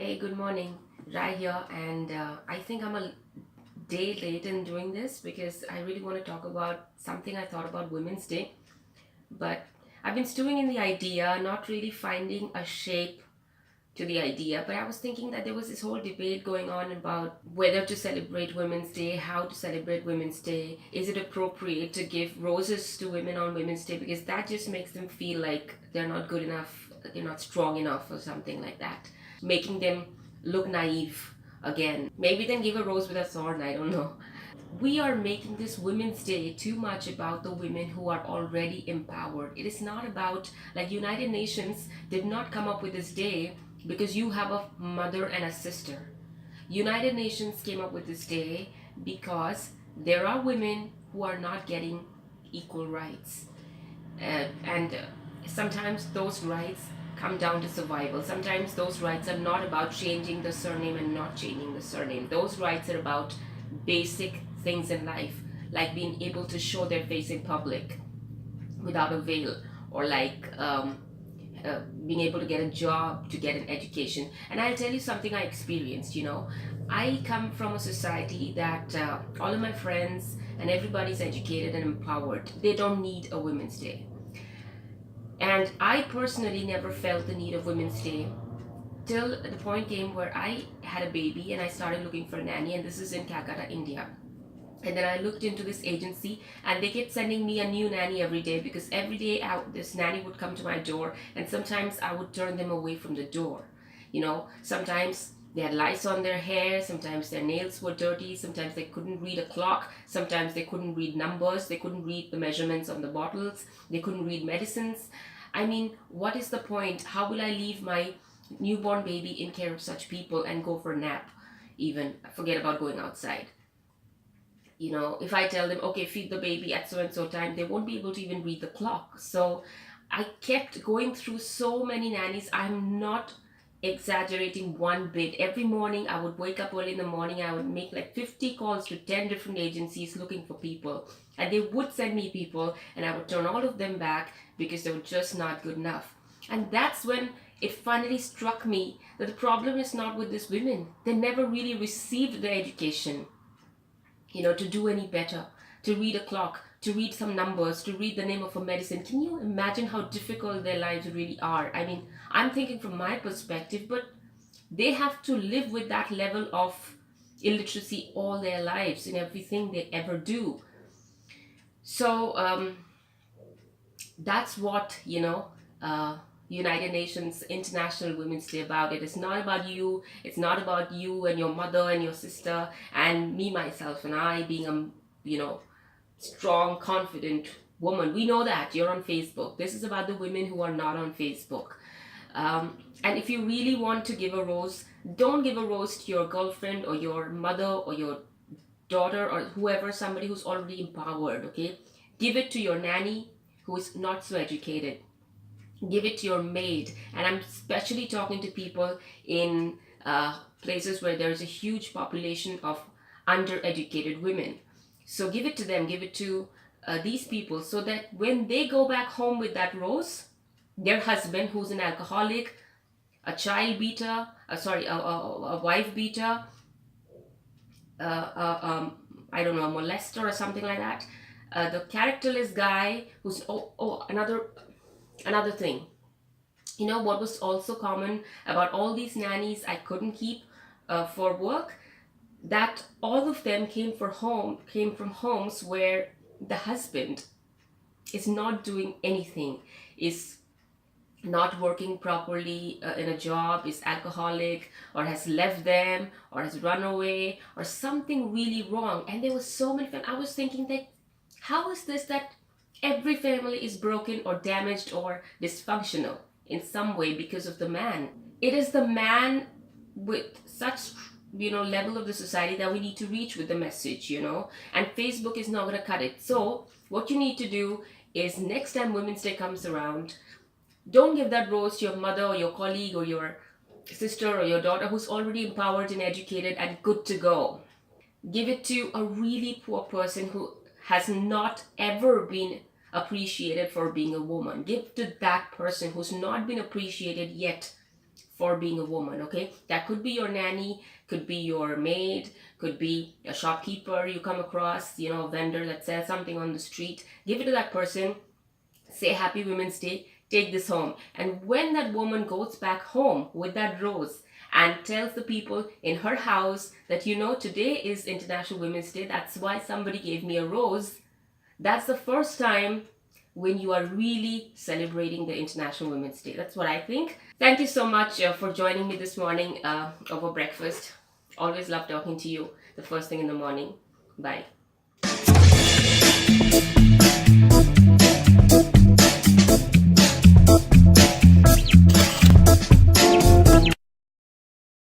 Hey, good morning. Right here, and I think I'm a day late in doing this because I really want to talk about something I thought about Women's Day. But I've been stewing in the idea, not really finding a shape to the idea. But I was thinking that there was this whole debate going on about whether to celebrate Women's Day, how to celebrate Women's Day. Is it appropriate to give roses to women on Women's Day? Because that just makes them feel like they're not good enough, they're not strong enough, or something like that. Making them look naive again. Maybe then give a rose with a thorn, I don't know. We are making this Women's Day too much about the women who are already empowered. It is not about, like, United Nations did not come up with this day because you have a mother and a sister. United Nations came up with this day because there are women who are not getting equal rights. And sometimes those rights come down to survival. Sometimes those rights are not about changing the surname and not changing the surname. Those rights are about basic things in life, like being able to show their face in public without a veil, or being able to get a job, to get an education. And I'll tell you something I experienced. I come from a society that all of my friends and everybody's educated and empowered. They don't need a Women's Day. And I personally never felt the need of Women's Day till the point came where I had a baby and I started looking for a nanny, and this is in Calcutta, India. And then I looked into this agency, and they kept sending me a new nanny every day, because every day this nanny would come to my door, and sometimes I would turn them away from the door. Sometimes they had lice on their hair, sometimes their nails were dirty, sometimes they couldn't read a clock, sometimes they couldn't read numbers, they couldn't read the measurements on the bottles, they couldn't read medicines. I mean, what is the point? How will I leave my newborn baby in care of such people and go for a nap? Even forget about going outside. If I tell them, okay, feed the baby at so and so time, they won't be able to even read the clock. So I kept going through so many nannies. I'm not exaggerating one bit. Every morning I would wake up early in the morning, I would make like 50 calls to 10 different agencies looking for people, and they would send me people, and I would turn all of them back because they were just not good enough. And that's when it finally struck me that the problem is not with these women. They never really received the education, to do any better, to read a clock, to read some numbers, to read the name of a medicine. Can you imagine how difficult their lives really are? I mean, I'm thinking from my perspective, but they have to live with that level of illiteracy all their lives in everything they ever do. So that's what, United Nations International Women's Day about. It is not about you. It's not about you and your mother and your sister and me, myself, and I being strong, confident woman. We know that you're on Facebook. This is about the women who are not on Facebook. And if you really want to give a rose, don't give a rose to your girlfriend or your mother or your daughter or whoever, somebody who's already empowered, okay? Give it to your nanny who is not so educated. Give it to your maid. And I'm especially talking to people in places where there's a huge population of undereducated women. So give it to them, give it to these people, so that when they go back home with that rose, their husband, who's an alcoholic, a child beater, a wife beater, I don't know, a molester or something like that, the characterless guy who's another thing. What was also common about all these nannies I couldn't keep for work, that all of them came from homes where the husband is not doing anything, is not working properly in a job, is alcoholic, or has left them, or has run away, or something really wrong. And there was so many. I was thinking that, how is this that every family is broken or damaged or dysfunctional in some way because of the man? It is the man with such level of the society that we need to reach with the message, and Facebook is not going to cut it. So what you need to do is, next time Women's Day comes around, don't give that rose to your mother or your colleague or your sister or your daughter who's already empowered and educated and good to go. Give it to a really poor person who has not ever been appreciated for being a woman. Give to that person who's not been appreciated yet for being a woman, okay? That could be your nanny, could be your maid, could be a shopkeeper you come across, a vendor that sells something on the street. Give it to that person, say Happy Women's Day, take this home. And when that woman goes back home with that rose and tells the people in her house that, today is International Women's Day, that's why somebody gave me a rose, that's the first time when you are really celebrating the International Women's Day. That's what I think. Thank you so much for joining me this morning over breakfast. Always love talking to you the first thing in the morning. Bye.